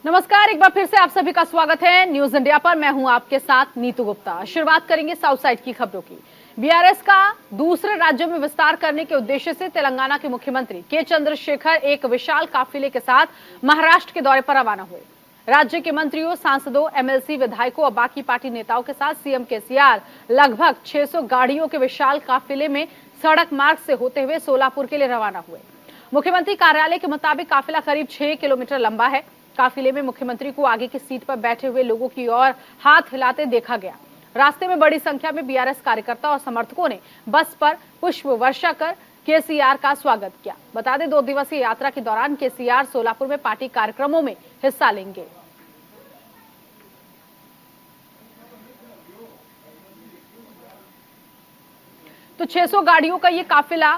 नमस्कार, एक बार फिर से आप सभी का स्वागत है न्यूज इंडिया पर। मैं हूं आपके साथ नीतू गुप्ता। शुरुआत करेंगे साउथ साइड की खबरों की। बीआरएस का दूसरे राज्यों में विस्तार करने के उद्देश्य से तेलंगाना के मुख्यमंत्री के चंद्रशेखर एक विशाल काफिले के साथ महाराष्ट्र के दौरे पर रवाना हुए। राज्य के मंत्रियों, सांसदों, एमएलसी विधायकों और बाकी पार्टी नेताओं के साथ सीएम केसीआर लगभग 600 गाड़ियों के विशाल काफिले में सड़क मार्ग से होते हुए सोलापुर के लिए रवाना हुए। मुख्यमंत्री कार्यालय के मुताबिक काफिला करीब 6 किलोमीटर लंबा है। काफिले में मुख्यमंत्री को आगे की सीट पर बैठे हुए लोगों की ओर हाथ हिलाते देखा गया। रास्ते में बड़ी संख्या में बीआरएस कार्यकर्ता और समर्थकों ने बस पर पुष्प वर्षा कर केसीआर का स्वागत किया। बता दें, 2 दिवसीय यात्रा के दौरान केसीआर सोलापुर में पार्टी कार्यक्रमों में हिस्सा लेंगे। तो 600 गाड़ियों का ये काफिला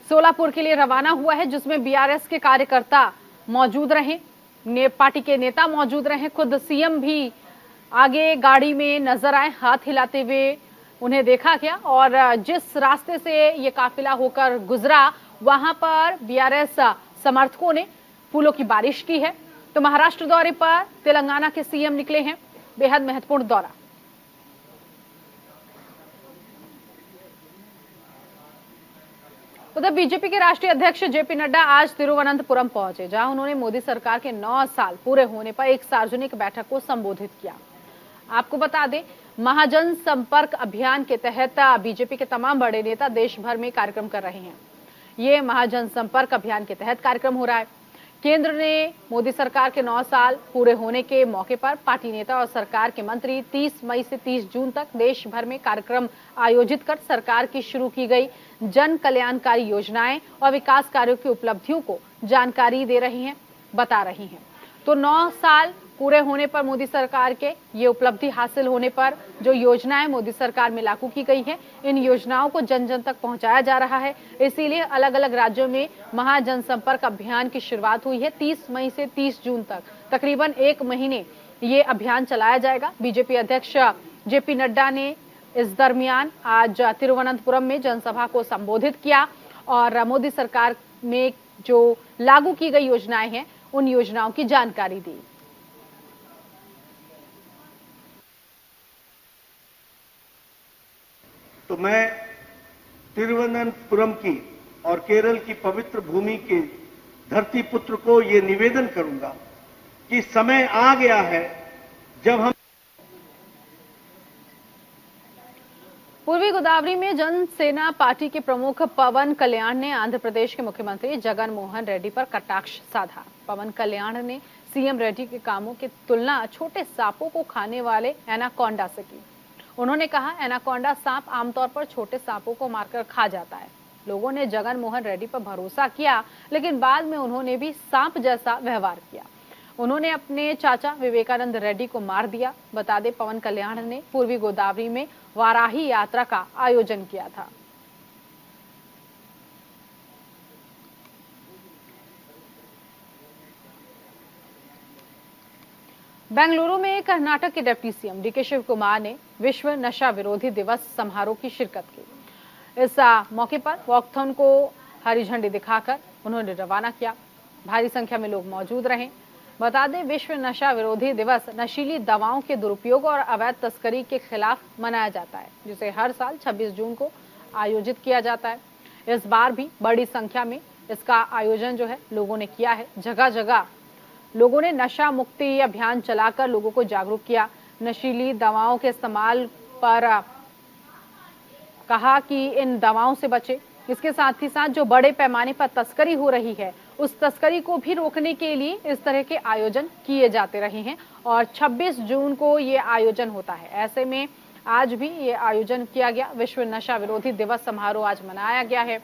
सोलापुर के लिए रवाना हुआ है, जिसमें बीआरएस के कार्यकर्ता मौजूद रहे, पार्टी के नेता मौजूद रहे, खुद सीएम भी आगे गाड़ी में नजर आए, हाथ हिलाते हुए उन्हें देखा गया। और जिस रास्ते से ये काफिला होकर गुजरा, वहां पर बीआरएस समर्थकों ने फूलों की बारिश की है। तो महाराष्ट्र दौरे पर तेलंगाना के सीएम निकले हैं, बेहद महत्वपूर्ण दौरा। उधर बीजेपी के राष्ट्रीय अध्यक्ष जेपी नड्डा आज तिरुवनंतपुरम पहुंचे, जहां उन्होंने मोदी सरकार के 9 साल पूरे होने पर एक सार्वजनिक बैठक को संबोधित किया। आपको बता दें, महाजन संपर्क अभियान के तहत बीजेपी के तमाम बड़े नेता देश भर में कार्यक्रम कर रहे हैं। ये महाजन संपर्क अभियान के तहत कार्यक्रम हो रहा है। केंद्र ने मोदी सरकार के 9 साल पूरे होने के मौके पर पार्टी नेता और सरकार के मंत्री 30 मई से 30 जून तक देश भर में कार्यक्रम आयोजित कर सरकार की शुरू की गई जन कल्याणकारी योजनाएं और विकास कार्यों की उपलब्धियों को जानकारी दे रही हैं, बता रही हैं। तो 9 साल पूरे होने पर मोदी सरकार के ये उपलब्धि हासिल होने पर जो योजनाएं मोदी सरकार में लागू की गई है, इन योजनाओं को जन जन तक पहुंचाया जा रहा है। इसीलिए अलग अलग राज्यों में महाजन संपर्क अभियान की शुरुआत हुई है। 30 मई से 30 जून तक तकरीबन 1 महीने ये अभियान चलाया जाएगा। बीजेपी अध्यक्ष जेपी नड्डा ने इस दरमियान आज तिरुवनंतपुरम में जनसभा को संबोधित किया और मोदी सरकार में जो लागू की गई योजनाएं हैं, उन योजनाओं की जानकारी दी। तो मैं तिरुवनंतपुरम की और केरल की पवित्र भूमि के धरती पुत्र को ये निवेदन करूंगा कि समय आ गया है जब हम पूर्वी गोदावरी में जनसेना पार्टी के प्रमुख पवन कल्याण ने आंध्र प्रदेश के मुख्यमंत्री जगन मोहन रेड्डी पर कटाक्ष साधा। पवन कल्याण ने सीएम रेड्डी के कामों की तुलना छोटे सांपों को खाने वाले एनाकोंडा से की। उन्होंने कहा, एनाकोंडा सांप आमतौर पर छोटे सांपों को मारकर खा जाता है। लोगों ने जगन मोहन रेड्डी पर भरोसा किया, लेकिन बाद में उन्होंने भी सांप जैसा व्यवहार किया। उन्होंने अपने चाचा विवेकानंद रेड्डी को मार दिया। बता दें, पवन कल्याण ने पूर्वी गोदावरी में वाराही यात्रा का आयोजन किया था। बेंगलुरु में कर्नाटक के डिप्टी सीएम डीके शिव कुमार ने विश्व नशा विरोधी दिवस समारोह की शिरकत की। इस मौके पर वॉकथॉन को हरी झंडी दिखाकर उन्होंने रवाना किया। भारी संख्या में लोग मौजूद रहे। बता दें, विश्व नशा विरोधी दिवस नशीली दवाओं के दुरुपयोग और अवैध तस्करी के खिलाफ मनाया जाता है, जिसे हर साल 26 जून को आयोजित किया जाता है। इस बार भी बड़ी संख्या में इसका आयोजन जो है लोगों ने किया है। जगह जगह लोगों ने नशा मुक्ति अभियान चलाकर लोगों को जागरूक किया। नशीली दवाओं के इस्तेमाल पर कहा कि इन दवाओं से बचे। इसके साथ ही साथ जो बड़े पैमाने पर तस्करी हो रही है, उस तस्करी को भी रोकने के लिए इस तरह के आयोजन किए जाते रहे हैं और 26 जून को ये आयोजन होता है। ऐसे में आज भी ये आयोजन किया गया। विश्व नशा विरोधी दिवस समारोह आज मनाया गया है,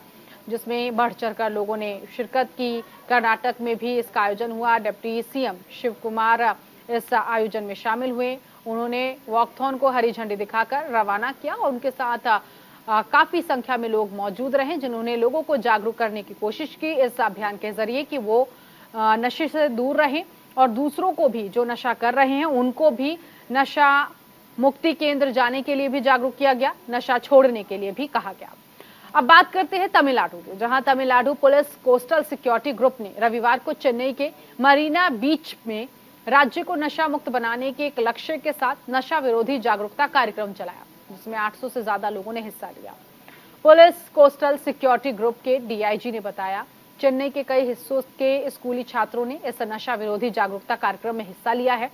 जिसमें बढ़ चढ़कर लोगों ने शिरकत की। कर्नाटक में भी इसका आयोजन हुआ। डिप्टी सीएम शिव कुमार इस आयोजन में शामिल हुए। उन्होंने वॉकथॉन को हरी झंडी दिखाकर रवाना किया और उनके साथ काफी संख्या में लोग मौजूद रहे, जिन्होंने लोगों को जागरूक करने की कोशिश की इस अभियान के जरिए कि वो नशे से दूर रहें और दूसरों को भी, जो नशा कर रहे हैं, उनको भी नशा मुक्ति केंद्र जाने के लिए भी जागरूक किया गया, नशा छोड़ने के लिए भी कहा गया। अब बात करते हैं तमिलनाडु की, जहां Tamil Nadu police coastal security group ने रविवार को चेन्नई के मरीना बीच में राज्य को नशा मुक्त बनाने के एक लक्ष्य के साथ नशा विरोधी जागरूकता कार्यक्रम चलाया, जिसमें 800 से ज्यादा लोगों ने हिस्सा लिया। पुलिस कोस्टल सिक्योरिटी ग्रुप के डीआईजी ने बताया, चेन्नई के कई हिस्सों के स्कूली छात्रों ने इस नशा विरोधी जागरूकता कार्यक्रम में हिस्सा लिया है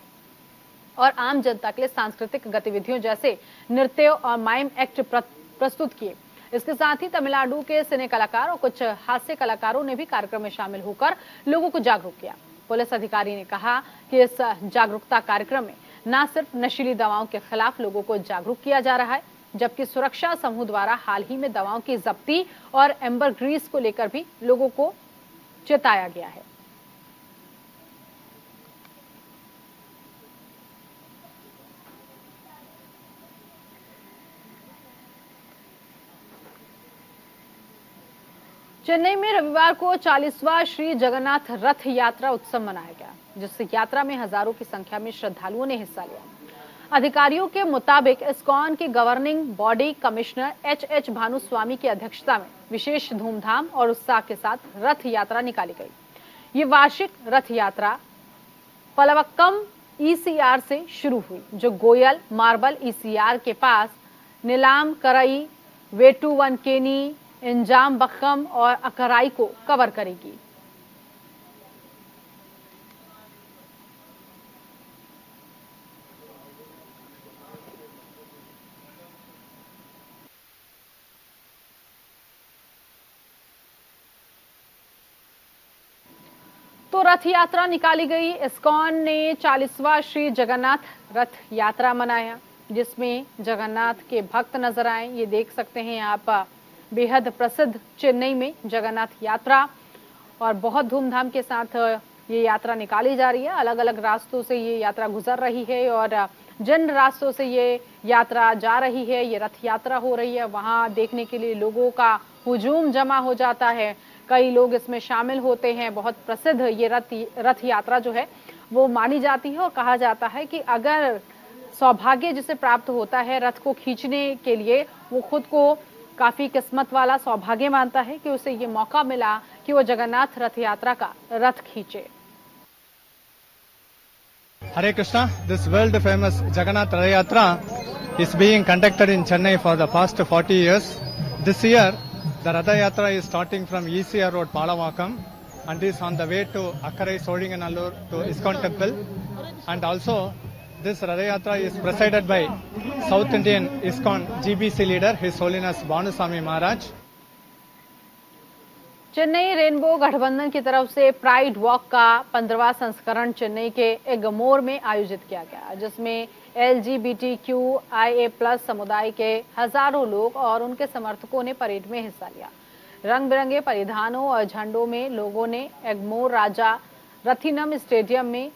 और आम जनता के लिए सांस्कृतिक गतिविधियों जैसे नृत्य और माइम एक्ट प्रस्तुत किए। इसके साथ ही तमिलनाडु के सिने कलाकार और कुछ हास्य कलाकारों ने भी कार्यक्रम में शामिल होकर लोगों को जागरूक किया। पुलिस अधिकारी ने कहा कि इस जागरूकता कार्यक्रम में न सिर्फ नशीली दवाओं के खिलाफ लोगों को जागरूक किया जा रहा है, जबकि सुरक्षा समूह द्वारा हाल ही में दवाओं की जब्ती और एम्बर ग्रीस को लेकर भी लोगों को चेताया गया है। चेन्नई में रविवार को 40वां श्री जगन्नाथ रथ यात्रा उत्सव मनाया गया, जिस यात्रा में हजारों की संख्या में श्रद्धालुओं ने हिस्सा लिया। अधिकारियों के मुताबिक इस्कॉन के गवर्निंग बॉडी कमिश्नर एच भानुस्वामी की अध्यक्षता में विशेष धूमधाम और उत्साह के साथ रथ यात्रा निकाली गई। ये वार्षिक रथ यात्रा पलवक्कम ईसीआर से शुरू हुई, जो गोयल मार्बल ईसीआर के पास नीलाम करई, वेटुवनकेनी, इंजाम बक्कम और अकराई को कवर करेगी। तो रथ यात्रा निकाली गई। इस्कॉन ने 40वां श्री जगन्नाथ रथ यात्रा मनाया, जिसमें जगन्नाथ के भक्त नजर आए। ये देख सकते हैं आप, बेहद प्रसिद्ध चेन्नई में जगन्नाथ यात्रा और बहुत धूमधाम के साथ ये यात्रा निकाली जा रही है। अलग अलग रास्तों से ये यात्रा गुजर रही है और जिन रास्तों से ये यात्रा जा रही है, ये रथ यात्रा हो रही है, वहां देखने के लिए लोगों का हुजूम जमा हो जाता है। कई लोग इसमें शामिल होते हैं। बहुत प्रसिद्ध ये रथ यात्रा जो है वो मानी जाती है और कहा जाता है कि अगर सौभाग्य जिसे प्राप्त होता है रथ को खींचने के लिए, वो खुद को काफी किस्मत वाला सौभाग्य मानता है कि उसे ये मौका मिला कि वो जगन्नाथ रथ यात्रा का रथ खींचे। Hare Krishna, this world famous Jagannath Rath Yatra is being conducted in Chennai for the past 40 years. This year, the Rath Yatra is starting from ECR Road, Palavakkam, and is on the way to Akkarai, Solinganallur to ISKCON Temple. And also, this Rath Yatra is presided by South Indian ISKCON GBC leader, His Holiness Bhanuswami Maharaj. Chennai rainbow गठबंधन की तरफ से pride walk का 15वां संस्करण चेन्नई के एगमोर में आयोजित किया गया, जिसमें LGBTQIA+ समुदाय के हजारों लोग और उनके समर्थकों ने परेड में हिस्सा लिया। रंग बिरंगे परिधानों और झंडों में लोगों ने एगमोर राजा रथिनम स्टेडियम में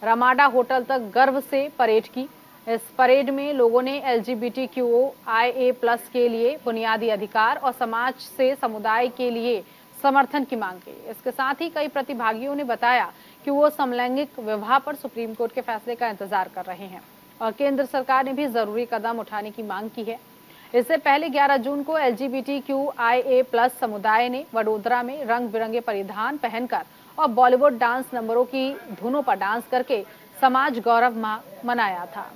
रमाडा होटल तक गर्व से परेड की। इस परेड में लोगों ने LGBTQIA+ के लिए बुनियादी अधिकार और समाज से समुदाय के लिए समर्थन की मांग की। इसके साथ ही कई प्रतिभागियों ने बताया कि वो समलैंगिक विवाह पर सुप्रीम कोर्ट के फैसले का इंतजार कर रहे हैं और केंद्र सरकार ने भी जरूरी कदम उठाने की मांग की है। इससे पहले 11 जून को LGBTQIA+ समुदाय ने वडोदरा में रंग बिरंगे परिधान पहनकर और बॉलीवुड डांस नंबरों की धुनों पर डांस करके समाज गौरव माह मनाया था।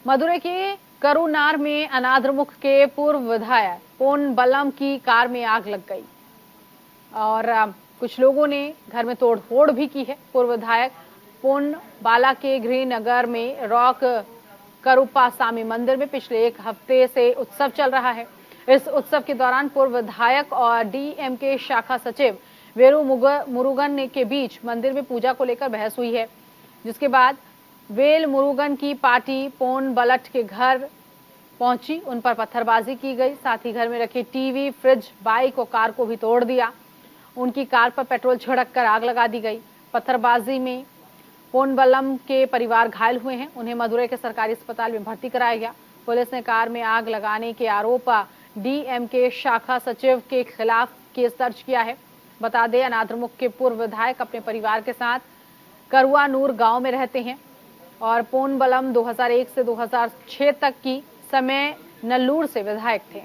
मदुरै के करुनार में अनाद्रमुख के पूर्व विधायक पोन बल्लम की कार में आग लग गई और कुछ लोगों ने घर में तोड़फोड़ भी की है। पूर्व विधायक पोन बाला के गृहनगर में रॉक करुप्पासामी मंदिर में पिछले एक हफ्ते से उत्सव चल रहा है। इस उत्सव के दौरान पूर्व विधायक और DMK शाखा सचिव वेरू मुरुगन के बीच मंदिर में पूजा को लेकर बहस हुई है, जिसके बाद वेल मुरुगन की पार्टी पोन बलट के घर पहुंची, उन पर पत्थरबाजी की गई। साथ ही घर में रखे टीवी, फ्रिज, बाइक और कार को भी तोड़ दिया। उनकी कार पर पेट्रोल छिड़क कर आग लगा दी गई। पत्थरबाजी में पोन बल्लम के परिवार घायल हुए हैं। उन्हें मदुरै के सरकारी अस्पताल में भर्ती कराया गया। पुलिस ने कार में आग लगाने के आरोप DMK शाखा सचिव के खिलाफ केस दर्ज किया है। बता दें, अनाद्रमुख के पूर्व विधायक अपने परिवार के साथ करुआनूर गांव में रहते हैं। और पोनबलम 2001 से 2006 तक की समय नल्लूर से विधायक थे।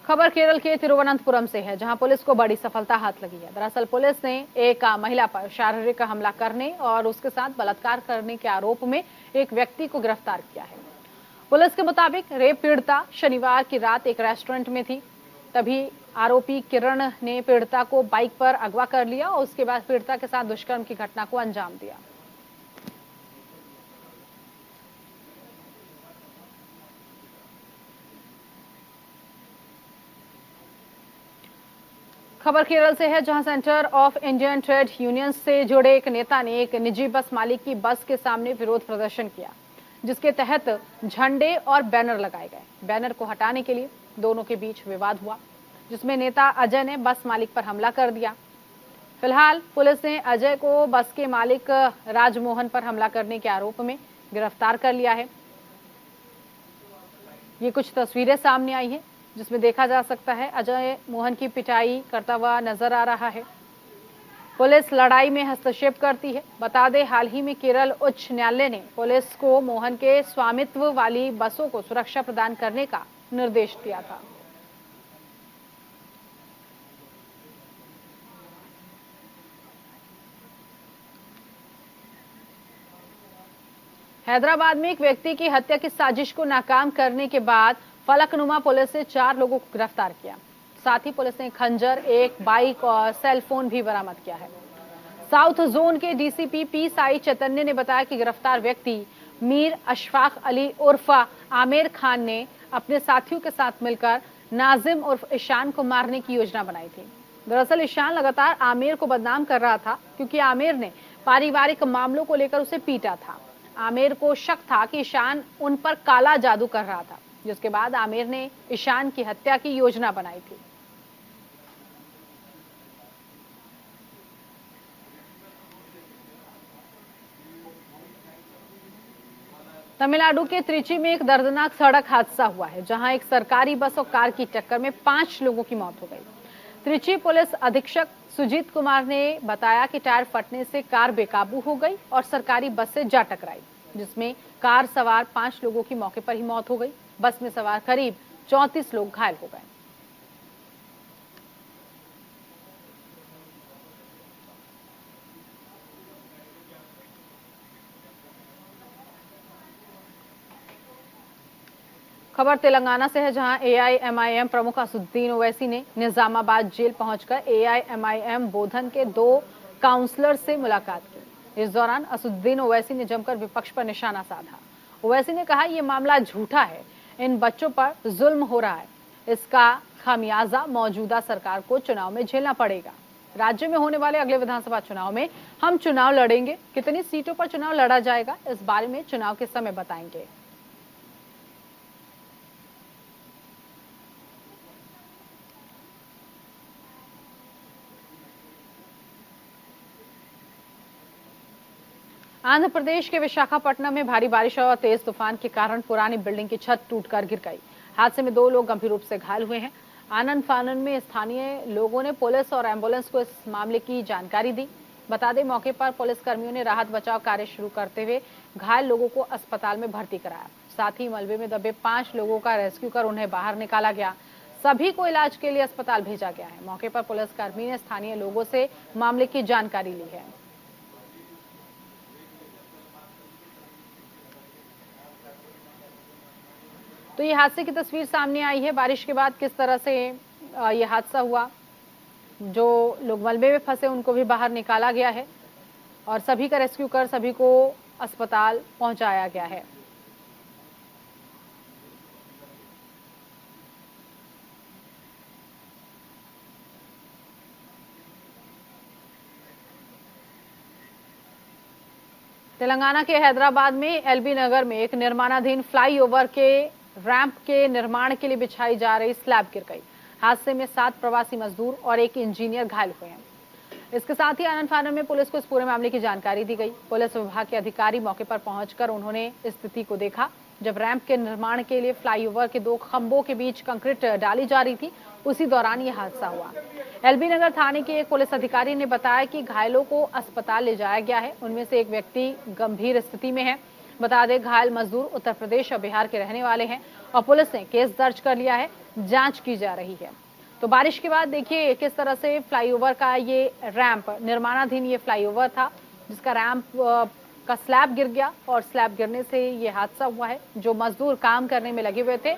खबर केरल के तिरुवनंतपुरम से है, जहां पुलिस को बड़ी सफलता हाथ लगी है। दरअसल पुलिस ने एक महिला पर शारीरिक हमला करने और उसके साथ बलात्कार करने के आरोप में एक व्यक्ति को गिरफ्तार किया है। पुलिस के मुताबिक रेप पीड़िता शनिवार की रात एक रेस्टोरेंट में थी। तभी आरोपी किरण ने पीड़िता को बाइक पर अगवा कर लिया और उसके बाद पीड़िता के साथ दुष्कर्म की घटना को अंजाम दिया। खबर केरल से है, जहां centre of Indian trade unions से जुड़े एक नेता ने एक निजी बस मालिक की बस के सामने विरोध प्रदर्शन किया, जिसके तहत झंडे और बैनर लगाए गए। बैनर को हटाने के लिए दोनों के बीच विवाद हुआ, जिसमें नेता अजय ने बस मालिक पर हमला कर दिया। फिलहाल पुलिस ने अजय को बस के मालिक राजमोहन पर हमला करने के आरोप में गिरफ्तार कर लिया है। ये कुछ तस्वीरें सामने आई हैं, जिसमें देखा जा सकता है अजय मोहन की पिटाई करता हुआ नजर आ रहा है। पुलिस लड़ाई में हस्तक्षेप करती है। बता दें, हाल ही में केरल उच्च न्यायालय ने पुलिस को मोहन के स्वामित्व वाली बसों को सुरक्षा प्रदान करने का निर्देश दिया था। हैदराबाद में एक व्यक्ति की हत्या की साजिश को नाकाम करने के बाद फलकनुमा पुलिस ने 4 लोगों को गिरफ्तार किया। साथ ही पुलिस ने खंजर, एक बाइक और सेल फोन भी बरामद किया है। साउथ जोन के डीसीपी पी साई चैतन्य ने बताया कि गिरफ्तार व्यक्ति मीर अशफाक अली उर्फ आमिर खान ने अपने साथियों के साथ मिलकर नाजिम उर्फ ईशान को मारने की योजना बनाई थी। दरअसल ईशान लगातार आमिर को बदनाम कर रहा था, क्योंकि आमिर ने पारिवारिक मामलों को लेकर उसे पीटा था। आमिर को शक था कि ईशान उन पर काला जादू कर रहा था, जिसके बाद आमिर ने ईशान की हत्या की योजना बनाई थी। तमिलनाडु के त्रिची में एक दर्दनाक सड़क हादसा हुआ है, जहां एक सरकारी बस और कार की टक्कर में 5 लोगों की मौत हो गई। त्रिची पुलिस अधीक्षक सुजीत कुमार ने बताया कि टायर फटने से कार बेकाबू हो गई और सरकारी बस से जा टकराई, जिसमें कार सवार 5 लोगों की मौके पर ही मौत हो गई। बस में सवार करीब 34 लोग घायल हो गए। खबर तेलंगाना से है, जहां एआईएमआईएम प्रमुख असदुद्दीन ओवैसी ने निजामाबाद जेल पहुंचकर एआईएमआईएम बोधन के 2 काउंसलर से मुलाकात की। इस दौरान असदुद्दीन ओवैसी ने जमकर विपक्ष पर निशाना साधा। ओवैसी ने कहा, यह मामला झूठा है, इन बच्चों पर जुल्म हो रहा है, इसका खामियाजा मौजूदा सरकार को चुनाव में झेलना पड़ेगा। राज्य में होने वाले अगले विधानसभा चुनाव में हम चुनाव लड़ेंगे। कितनी सीटों पर चुनाव लड़ा जाएगा, इस बारे में चुनाव के समय बताएंगे। आंध्र प्रदेश के विशाखापट्टनम में भारी बारिश और तेज तूफान के कारण पुरानी बिल्डिंग की छत टूटकर गिर गई। हादसे में 2 लोग गंभीर रूप से घायल हुए हैं। आनंद फानन में स्थानीय लोगों ने पुलिस और एम्बुलेंस को इस मामले की जानकारी दी। बता दें, मौके पर पुलिस कर्मियों ने राहत बचाव कार्य शुरू करते हुए घायल लोगों को अस्पताल में भर्ती कराया। साथ ही मलबे में दबे 5 लोगों का रेस्क्यू कर उन्हें बाहर निकाला गया। सभी को इलाज के लिए अस्पताल भेजा गया है। मौके पर पुलिसकर्मी ने स्थानीय लोगों से मामले की जानकारी ली है। तो ये हादसे की तस्वीर सामने आई है। बारिश के बाद किस तरह से ये हादसा हुआ, जो लोग मलबे में फंसे उनको भी बाहर निकाला गया है और सभी का रेस्क्यू कर सभी को अस्पताल पहुंचाया गया है। तेलंगाना के हैदराबाद में एलबी नगर में एक निर्माणाधीन फ्लाईओवर के रैंप के निर्माण के लिए बिछाई जा रही स्लैब गिर गई। हादसे में 7 प्रवासी मजदूर और एक इंजीनियर घायल हुए हैं। इसके साथ ही आनंद फानन में पुलिस को इस पूरे मामले की जानकारी दी गई। पुलिस विभाग के अधिकारी मौके पर पहुंचकर उन्होंने स्थिति को देखा। जब रैंप के निर्माण के लिए फ्लाईओवर के 2 खंभों के बीच कंक्रीट डाली जा रही थी, उसी दौरान ये हादसा हुआ। एलबी नगर थाने के एक पुलिस अधिकारी ने बताया कि घायलों को अस्पताल ले जाया गया है। उनमें से एक व्यक्ति गंभीर स्थिति में है। बता दें, घायल मजदूर उत्तर प्रदेश और बिहार के रहने वाले हैं और पुलिस ने केस दर्ज कर लिया है, जांच की जा रही है। तो बारिश के बाद देखिए किस तरह से फ्लाईओवर का ये रैंप, निर्माणाधीन ये फ्लाईओवर था, जिसका रैंप का स्लैब गिर गया और स्लैब गिरने से ये हादसा हुआ है। जो मजदूर काम करने में लगे हुए थे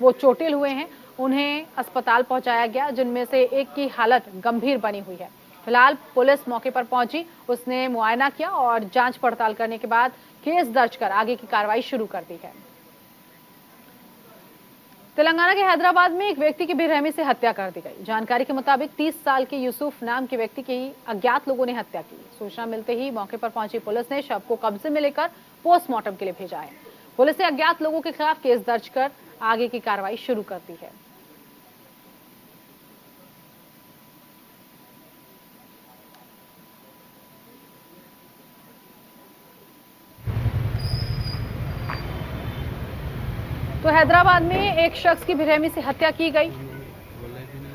वो चोटिल हुए हैं, उन्हें अस्पताल पहुंचाया गया, जिनमें से एक की हालत गंभीर बनी हुई है। फिलहाल पुलिस मौके पर पहुंची, उसने मुआयना किया और जांच पड़ताल करने के बाद केस दर्ज कर आगे की कार्रवाई शुरू कर दी है। तेलंगाना के हैदराबाद में एक व्यक्ति की बेरहमी से हत्या कर दी गई। जानकारी के मुताबिक 30 साल के यूसुफ नाम के व्यक्ति की अज्ञात लोगों ने हत्या की। सूचना मिलते ही मौके पर पहुंची पुलिस ने शव को कब्जे में लेकर पोस्टमार्टम के लिए भेजा है। पुलिस ने अज्ञात लोगों के खिलाफ केस दर्ज कर आगे की कार्रवाई शुरू कर दी है। तो हैदराबाद में एक शख्स की बेरहमी से हत्या की गई।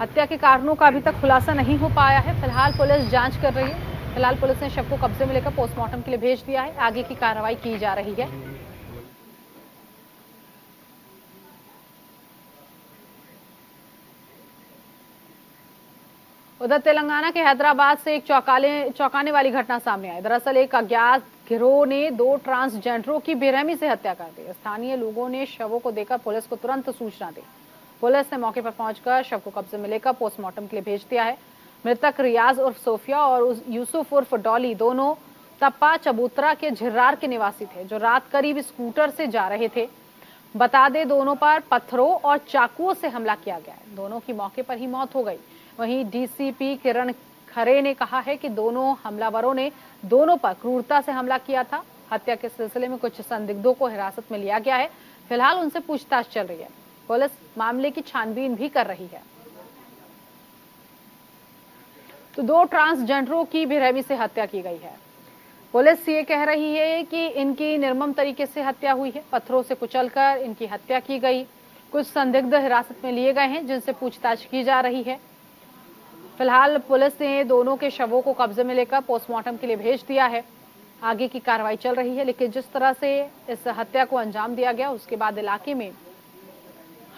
हत्या के कारणों का अभी तक खुलासा नहीं हो पाया है। फिलहाल पुलिस जांच कर रही है। फिलहाल पुलिस ने शव को कब्जे में लेकर पोस्टमार्टम के लिए भेज दिया है। आगे की कार्रवाई की जा रही है। उधर तेलंगाना के हैदराबाद से एक चौंकाने वाली घटना सामने आई। दरअसल एक अज्ञात गिरोह ने 2 ट्रांसजेंडरों की बेरहमी से हत्या कर दी। स्थानीय लोगों ने शवों को देखकर पुलिस को तुरंत सूचना दी। पुलिस ने मौके पर पहुंचकर शव को कब्जे में लेकर पोस्टमार्टम के लिए भेज दिया है। मृतक रियाज उर्फ सोफिया और यूसुफ उर्फ डॉली दोनों तप्पा चबूतरा के झिर्रार के निवासी थे, जो रात करीब स्कूटर से जा रहे थे। बता दें, दोनों पर पत्थरों और चाकुओं से हमला किया गया है। दोनों की मौके पर ही मौत हो गई। वहीं डीसीपी किरण खरे ने कहा है कि दोनों हमलावरों ने दोनों पर क्रूरता से हमला किया था। हत्या के सिलसिले में कुछ संदिग्धों को हिरासत में लिया गया है। फिलहाल उनसे पूछताछ चल रही है। पुलिस मामले की छानबीन भी कर रही है। तो 2 ट्रांसजेंडरों की बेरहमी से हत्या की गई है। पुलिस ये कह रही है कि इनकी निर्मम तरीके से हत्या हुई है। पत्थरों से कुचलकर इनकी हत्या की गई। कुछ संदिग्ध हिरासत में लिए गए हैं, जिनसे पूछताछ की जा रही है। फिलहाल पुलिस ने दोनों के शवों को कब्जे में लेकर पोस्टमार्टम के लिए भेज दिया है। आगे की कार्रवाई चल रही है। लेकिन जिस तरह से इस हत्या को अंजाम दिया गया, उसके बाद इलाके में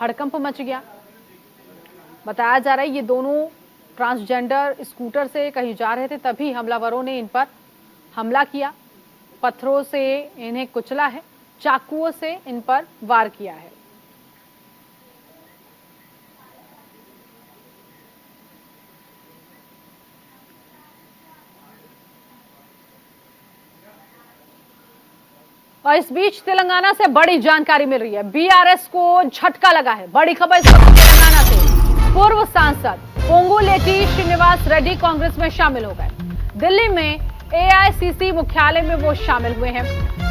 हड़कंप मच गया। बताया जा रहा है ये दोनों ट्रांसजेंडर स्कूटर से कहीं जा रहे थे, तभी हमलावरों ने इन पर हमला किया। पत्थरों से इन्हें कुचला है, चाकुओं से इन पर वार किया है। और इस बीच तेलंगाना से बड़ी जानकारी मिल रही है। बीआरएस को झटका लगा है। बड़ी खबर इस वक्त तेलंगाना से। पूर्व सांसद पोंगुलेटी श्रीनिवास रेड्डी कांग्रेस में शामिल हो गए। दिल्ली में एआईसीसी मुख्यालय में वो शामिल हुए हैं।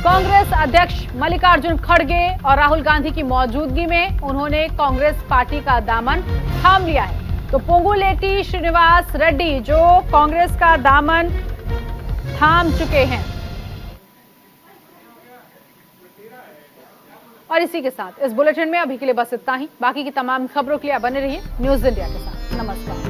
कांग्रेस अध्यक्ष मल्लिकार्जुन खड़गे और राहुल गांधी की मौजूदगी में उन्होंने कांग्रेस पार्टी का दामन थाम लिया है। तो पोंगुलेटी श्रीनिवास रेड्डी जो कांग्रेस का दामन थाम चुके हैं। और इसी के साथ इस बुलेटिन में अभी के लिए बस इतना ही। बाकी की तमाम खबरों के लिए बने रहिए न्यूज इंडिया के साथ। नमस्कार।